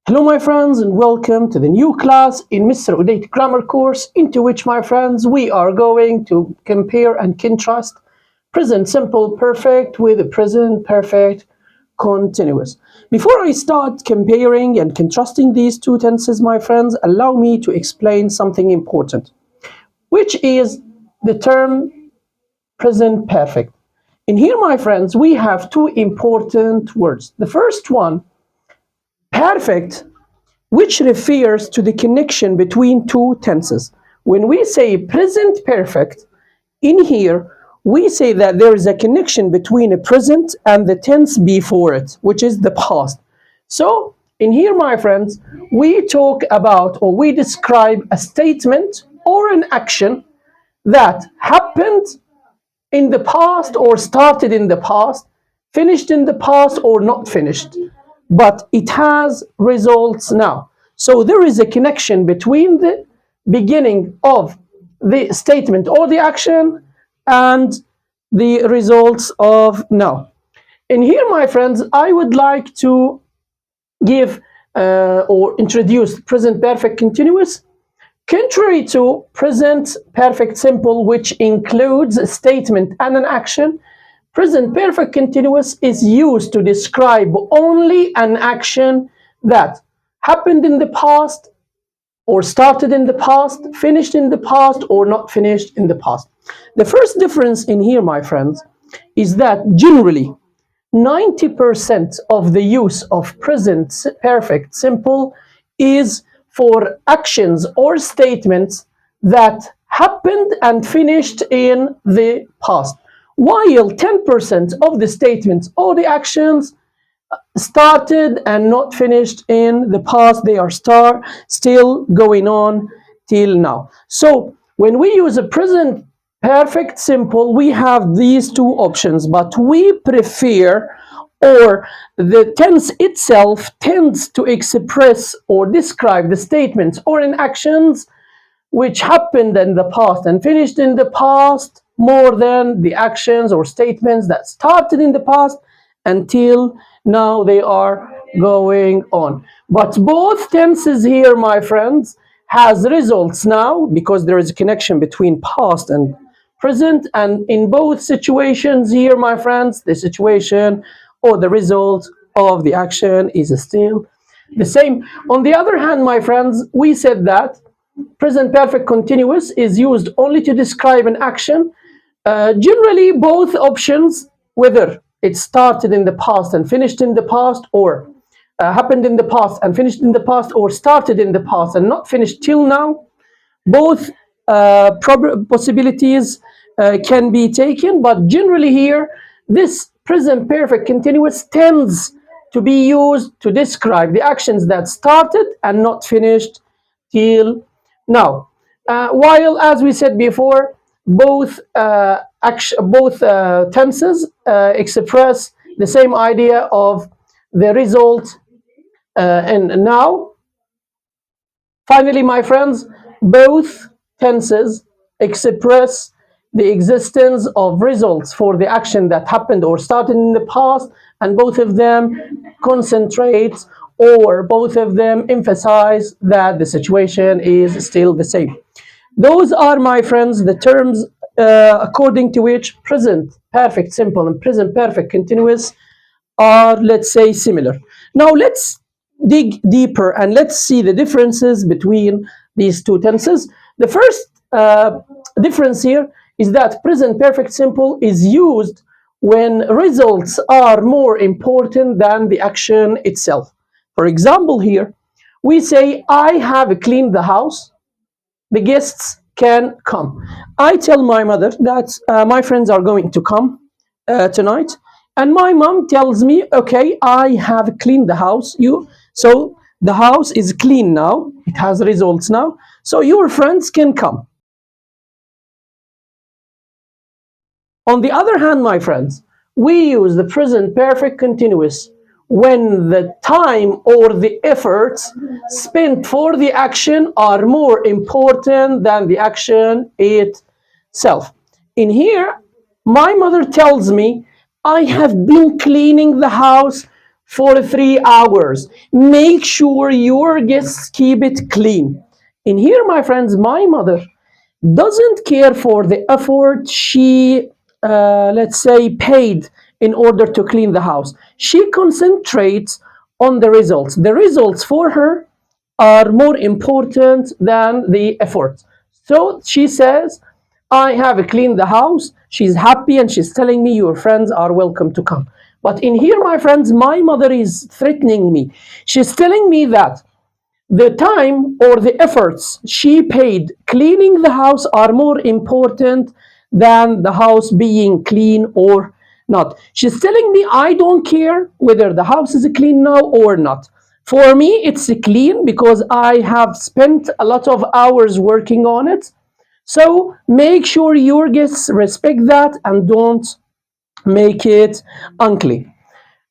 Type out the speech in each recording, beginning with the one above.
Hello my friends and welcome to the new class in Mr. Udait grammar course, into which my friends we are going to compare and contrast present simple perfect with the present perfect continuous. Before I start comparing and contrasting these two tenses, my friends, allow me to explain something important, which is the term present perfect. In here, my friends, we have two important words. The first one, perfect, which refers to the connection between two tenses. When we say present perfect, in here, we say that there is a connection between a present and the tense before it, which is the past. So, in here, my friends, we talk about or we describe a statement or an action that happened in the past or started in the past, finished in the past or not finished, but it has results now. So there is a connection between the beginning of the statement or the action and the results of now. And here, my friends, I would like to give or introduce present perfect continuous. Contrary to present perfect simple, which includes a statement and an action, present perfect continuous is used to describe only an action that happened in the past or started in the past, finished in the past or not finished in the past. The first difference in here, my friends, is that generally 90% of the use of present perfect simple is for actions or statements that happened and finished in the past, while 10% of the statements or the actions started and not finished in the past. They are still going on till now. So when we use a present perfect simple, we have these two options, but we prefer, or the tense itself tends to express or describe the statements or in actions which happened in the past and finished in the past more than the actions or statements that started in the past until now they are going on. But both tenses here, my friends, has results now because there is a connection between past and present, and in both situations here, my friends, the situation or the result of the action is still the same. On the other hand, my friends, we said that present perfect continuous is used only to describe an action. Generally, both options, whether it started in the past and finished in the past, or happened in the past and finished in the past, or started in the past and not finished till now, both possibilities can be taken, but generally here, this present perfect continuous tends to be used to describe the actions that started and not finished till now. While, as we said before, both tenses express the same idea of the result and now. Finally, my friends, both tenses express the existence of results for the action that happened or started in the past, and both of them concentrate or both of them emphasize that the situation is still the same. Those are, my friends, the terms according to which present perfect simple and present perfect continuous are, let's say, similar. Now let's dig deeper and let's see the differences between these two tenses. The first difference here is that present perfect simple is used when results are more important than the action itself. For example, here we say, I have cleaned the house, the guests can come. I tell my mother that my friends are going to come tonight, and my mom tells me, okay, I have cleaned the house. So the house is clean now, it has results now, so your friends can come. On the other hand, my friends, we use the present perfect continuous when the time or the efforts spent for the action are more important than the action itself. In here, my mother tells me, I have been cleaning the house for 3 hours. Make sure your guests keep it clean. In here, my friends, my mother doesn't care for the effort she, let's say, paid in order to clean the house. She concentrates on the results. The results for her are more important than the effort. So she says, I have cleaned the house. She's happy and she's telling me your friends are welcome to come. But in here, my friends, my mother is threatening me. She's telling me that the time or the efforts she paid cleaning the house are more important than the house being clean or not. She's telling me I don't care whether the house is clean now or not. For me, it's clean because I have spent a lot of hours working on it. So make sure your guests respect that and don't make it unclean.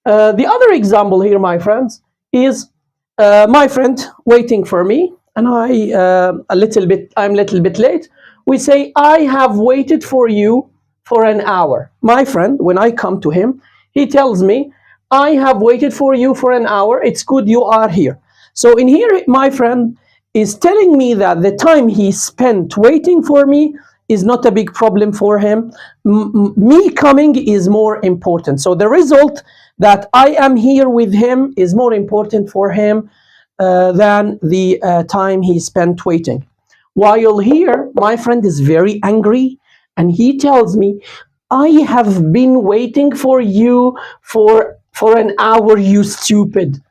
The other example here, my friends, is my friend waiting for me, and I'm a little bit late. We say, I have waited for you for an hour. My friend, when I come to him, he tells me, I have waited for you for an hour. It's good you are here. So in here, my friend is telling me that the time he spent waiting for me is not a big problem for him. Me coming is more important. So the result that I am here with him is more important for him than the time he spent waiting. While here, my friend is very angry and he tells me, I have been waiting for you for an hour, you stupid.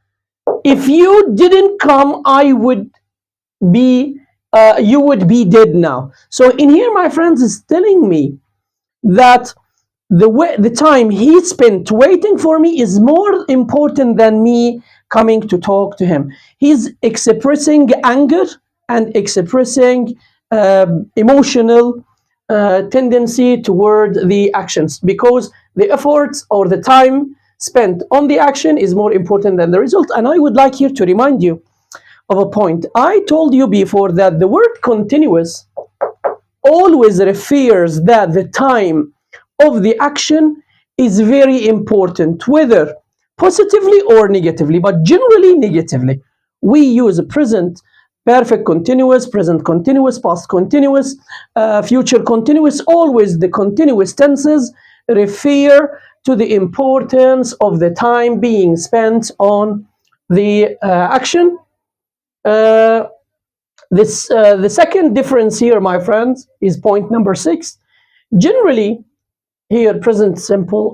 If you didn't come, you would be dead now. So in here, my friends is telling me that the time he spent waiting for me is more important than me coming to talk to him. He's expressing anger and expressing emotional tendency toward the actions, because the efforts or the time spent on the action is more important than the result. And I would like here to remind you of a point. I told you before that the word continuous always refers that the time of the action is very important, whether positively or negatively, but generally negatively. We use present perfect continuous, present continuous, past continuous, future continuous. Always the continuous tenses refer to the importance of the time being spent on the action. The second difference here, my friends, is point number 6. Generally, here present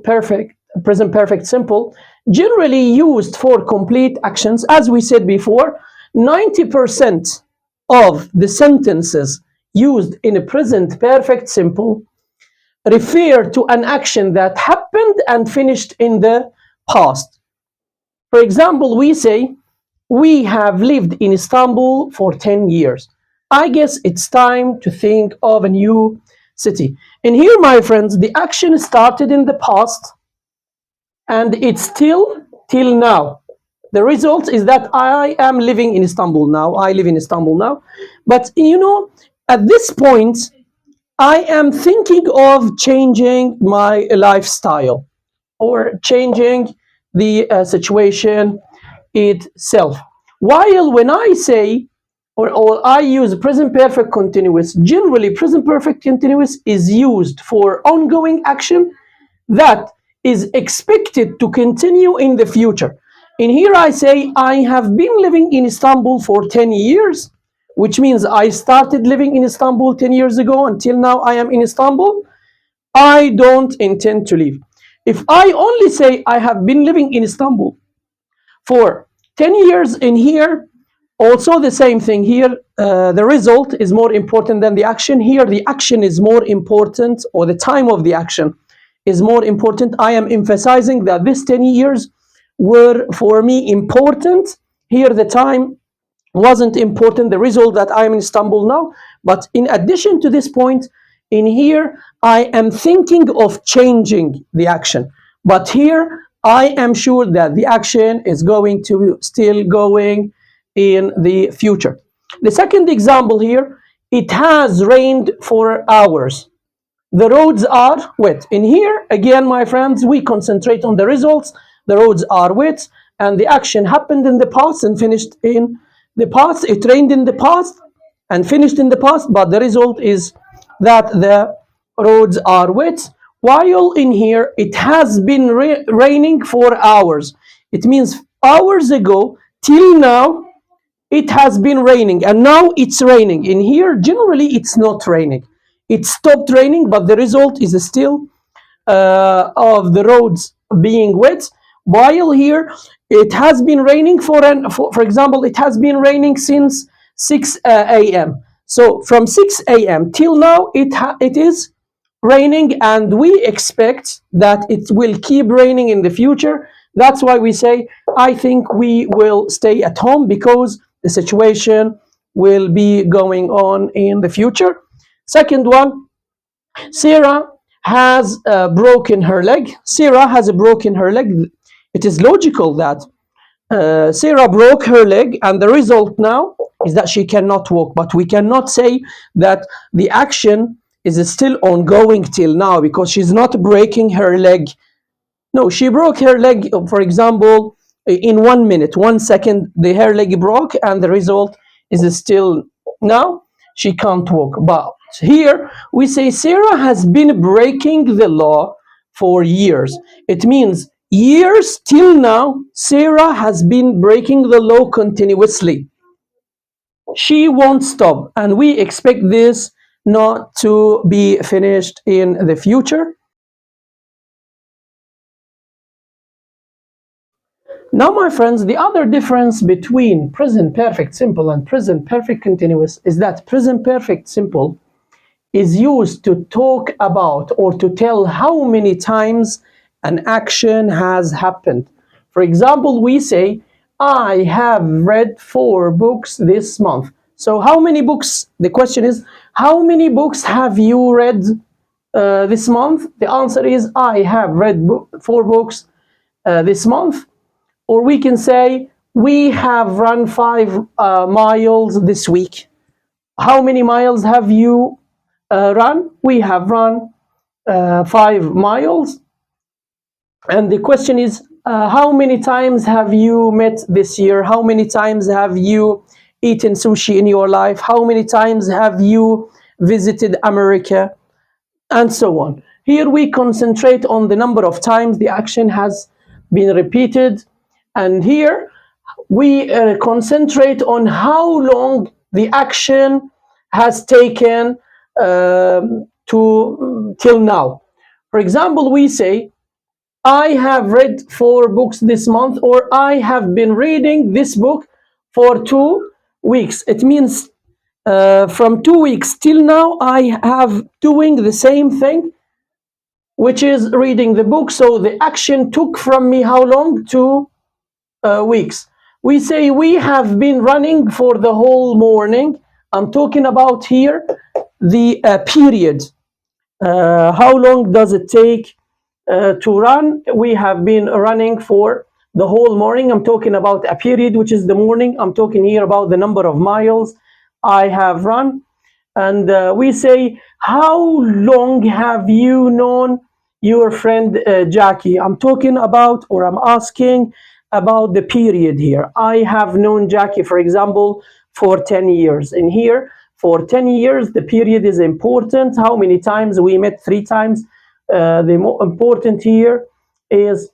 perfect simple, generally used for complete actions. As we said before, 90% of the sentences used in a present perfect simple refer to an action that happened and finished in the past. For example, we say, we have lived in Istanbul for 10 years. I guess it's time to think of a new city. And here, my friends, the action started in the past and it's still till now. The result is that I am living in Istanbul now. I live in Istanbul now. But at this point, I am thinking of changing my lifestyle or changing the situation itself. While when I say or I use present perfect continuous, generally present perfect continuous is used for ongoing action that is expected to continue in the future. In here I say I have been living in Istanbul for 10 years, which means I started living in Istanbul 10 years ago until now I am in Istanbul. I don't intend to leave. If I only say I have been living in Istanbul for 10 years, in here also the same thing. Here the result is more important than the action. Here the action is more important, or the time of the action is more important. I am emphasizing that this 10 years were for me important. Here the time wasn't important, the result that I am in Istanbul now. But in addition to this point, in here I am thinking of changing the action. But here I am sure that the action is going to still going in the future. The second example here, it has rained for hours. The roads are wet. In here, again, my friends, we concentrate on the results. The roads are wet. and the action happened in the past and finished in the past. It rained in the past and finished in the past, but the result is that the roads are wet. While in here, it has been raining for hours. It means hours ago till now, it has been raining, and now it's raining. In here, generally, it's not raining. It stopped raining, but the result is still of the roads being wet. While here, it has been raining for example, it has been raining since 6 a.m. So from 6 a.m. till now, it is raining, and we expect that it will keep raining in the future. That's why we say, I think we will stay at home because the situation will be going on in the future. Second one, Sarah has broken her leg. Sarah has broken her leg. It is logical that Sarah broke her leg, and the result now is that she cannot walk. But we cannot say that the action is still ongoing till now because she's not breaking her leg. No, she broke her leg, for example, in 1 minute, 1 second, her leg broke, and the result is still now she can't walk. But here we say Sarah has been breaking the law for years. It means years till now, Sarah has been breaking the law continuously. She won't stop, and we expect this not to be finished in the future. Now, my friends, the other difference between present perfect simple and present perfect continuous is that present perfect simple is used to talk about or to tell how many times an action has happened. For example, we say, I have read 4 books this month. So how many books? The question is, how many books have you read this month? The answer is, I have read 4 books this month. Or we can say, we have run 5 miles this week. How many miles have you run? We have run 5 miles. And the question is, how many times have you met this year? How many times have you eaten sushi in your life? How many times have you visited America? And so on. Here we concentrate on the number of times the action has been repeated. And here we concentrate on how long the action has taken till now. For example, we say, I have read 4 books this month, or I have been reading this book for 2 weeks. It means from 2 weeks till now, I have doing the same thing, which is reading the book. So the action took from me how long? 2 weeks. We say we have been running for the whole morning. I'm talking about here the period. How long does it take to run? We have been running for the whole morning. I'm talking about a period, which is the morning. I'm talking here about the number of miles I have run. And we say, how long have you known your friend Jackie? I'm talking about, or I'm asking about the period here. I have known Jackie, for example, for 10 years. And here, for 10 years, the period is important. How many times we met? 3 times. The more important here is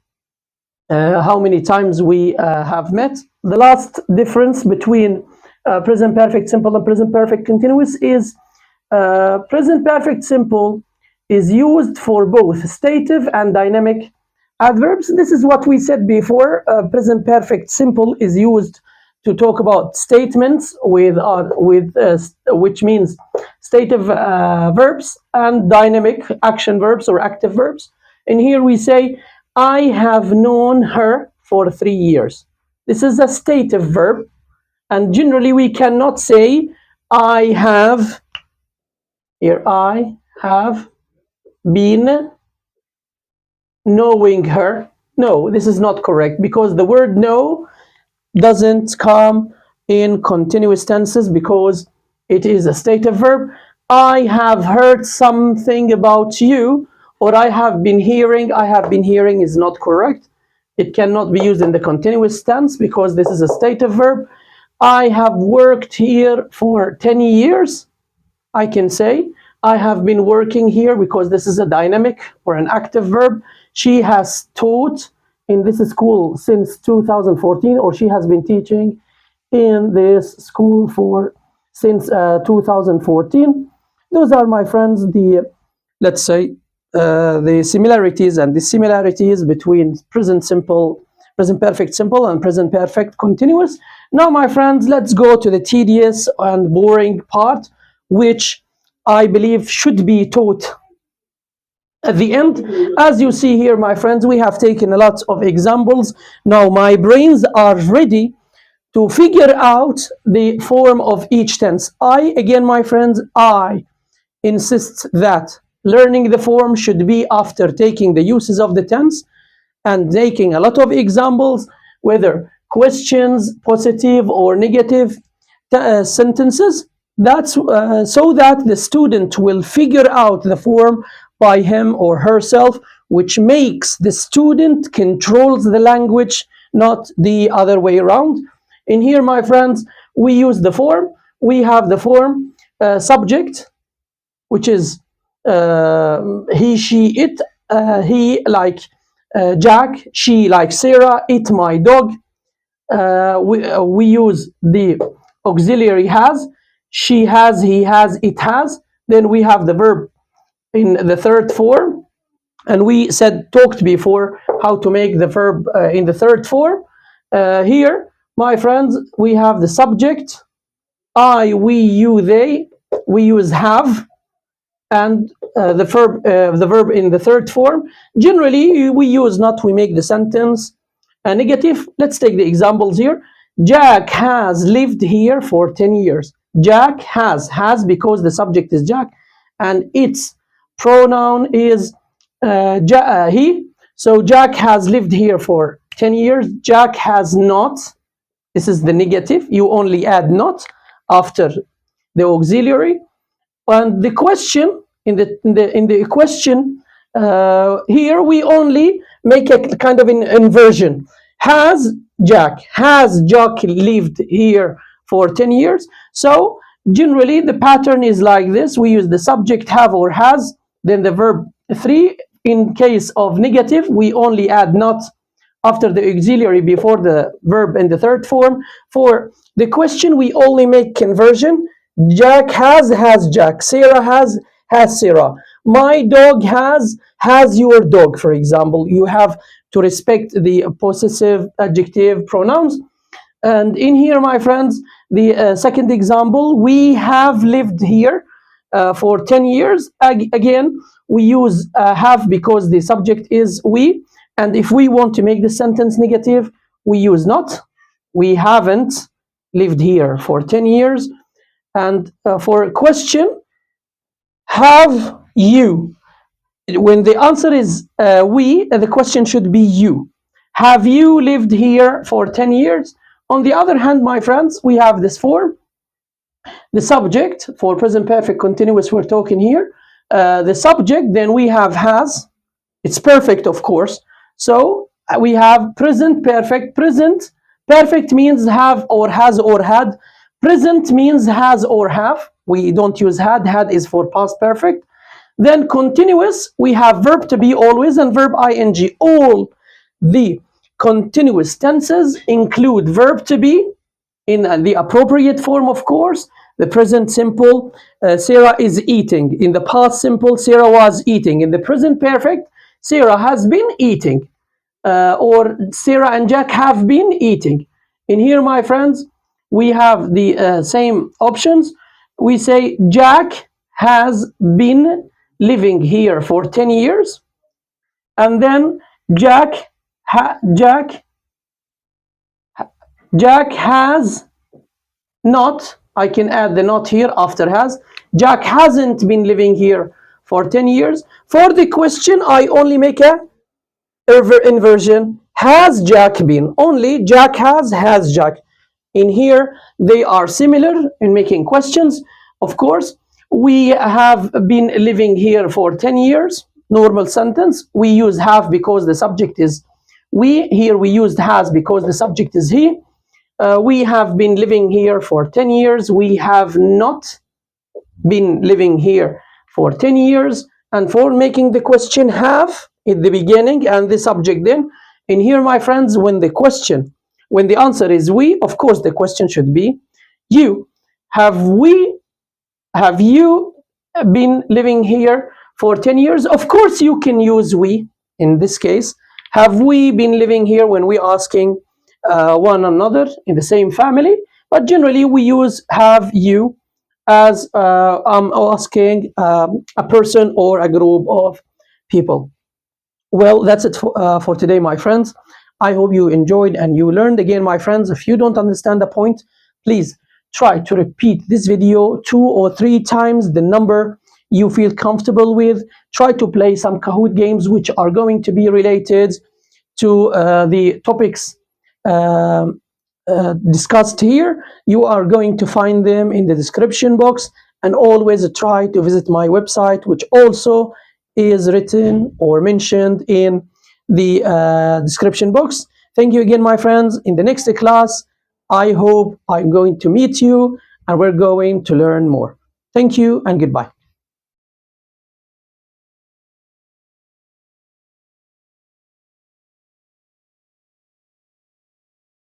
how many times we have met. The last difference between present perfect simple and present perfect continuous is present perfect simple is used for both stative and dynamic adverbs. This is what we said before. Present perfect simple is used to talk about statements with which means stative verbs and dynamic action verbs or active verbs. And here we say, I have known her for 3 years. This is a stative verb, and generally we cannot say I have been knowing her. No, this is not correct, because the word know doesn't come in continuous tenses because it is a stative verb. I have heard something about you, or I have been hearing is not correct. It cannot be used in the continuous tense because this is a stative verb. I have worked here for 10 years. I can say I have been working here because this is a dynamic or an active verb. She has taught in this school since 2014, or she has been teaching in this school since 2014. Those are, my friends, the, let's say, the similarities and dissimilarities between present simple, present perfect simple, and present perfect continuous. Now, my friends, let's go to the tedious and boring part, which I believe should be taught at the end. As you see here, my friends, we have taken a lot of examples. Now my brains are ready to figure out the form of each tense. Again, my friends, I insist that learning the form should be after taking the uses of the tense and taking a lot of examples, whether questions, positive or negative sentences. That's so that the student will figure out the form by him or herself, which makes the student controls the language, not the other way around. In here, my friends, we use the form. We have the form subject, which is he, she, it. He like Jack, she like Sarah, it my dog. We use the auxiliary has, she has, he has, it has. Then we have the verb in the third form, and we talked before how to make the verb in the third form. Here, my friends, we have the subject, I, we, you, they. We use have, and the verb in the third form. Generally, we use not. We make the sentence negative. Let's take the examples here. Jack has lived here for 10 years. Jack has because the subject is Jack, and its pronoun is he. So Jack has lived here for 10 years. Jack has not. This is the negative. You only add not after the auxiliary. And the question in the question here, we only make a kind of an inversion. Has Jack lived here for 10 years? So generally the pattern is like this. We use the subject have or has, then the verb 3. In case of negative, we only add not after the auxiliary before the verb in the third form. For the question, we only make conversion. Jack has Jack. Sarah has Sarah. My dog has your dog, for example. You have to respect the possessive adjective pronouns. And in here, my friends, the second example, we have lived here for 10 years. Again, we use have because the subject is we. And if we want to make the sentence negative, we use not. We haven't lived here for 10 years. And for a question, have you? When the answer is we, the question should be you. Have you lived here for 10 years? On the other hand, my friends, we have this form. The subject, for present perfect continuous, we're talking here. The subject, then we have has. It's perfect, of course. So we have present perfect. Present perfect means have or has or had. Present means has or have. We don't use had. Had is for past perfect. Then continuous, we have verb to be always and verb ing. All the continuous tenses include verb to be in the appropriate form, of course. The present simple, Sarah is eating. In the past simple, Sarah was eating. In the present perfect, Sarah has been eating. Or Sarah and Jack have been eating. In here, my friends, we have the same options. We say Jack has been living here for 10 years. And then Jack has not. I can add the not here after has. Jack hasn't been living here for 10 years. For the question, I only make a inversion. Has Jack been? Only Jack has Jack. In here, they are similar in making questions. Of course, we have been living here for 10 years. Normal sentence. We use have because the subject is we used has because the subject is he. We have been living here for 10 years. We have not been living here for 10 years. And for making the question have at the beginning and the subject then, in here, my friends, when the answer is we, of course, the question should be you. Have you been living here for 10 years? Of course, you can use we in this case. Have we been living here when we asking one another in the same family? But generally, we use have you as I'm asking a person or a group of people. Well, that's it for today, my friends. I hope you enjoyed and you learned. Again, my friends, if you don't understand the point, please try to repeat this video 2 or 3 times, the number you feel comfortable with. Try to play some Kahoot games which are going to be related to the topics discussed here. You are going to find them in the description box, and always try to visit my website, which also is written or mentioned in the description box. Thank you again, my friends. In the next class, I hope I'm going to meet you and we're going to learn more. Thank you and goodbye.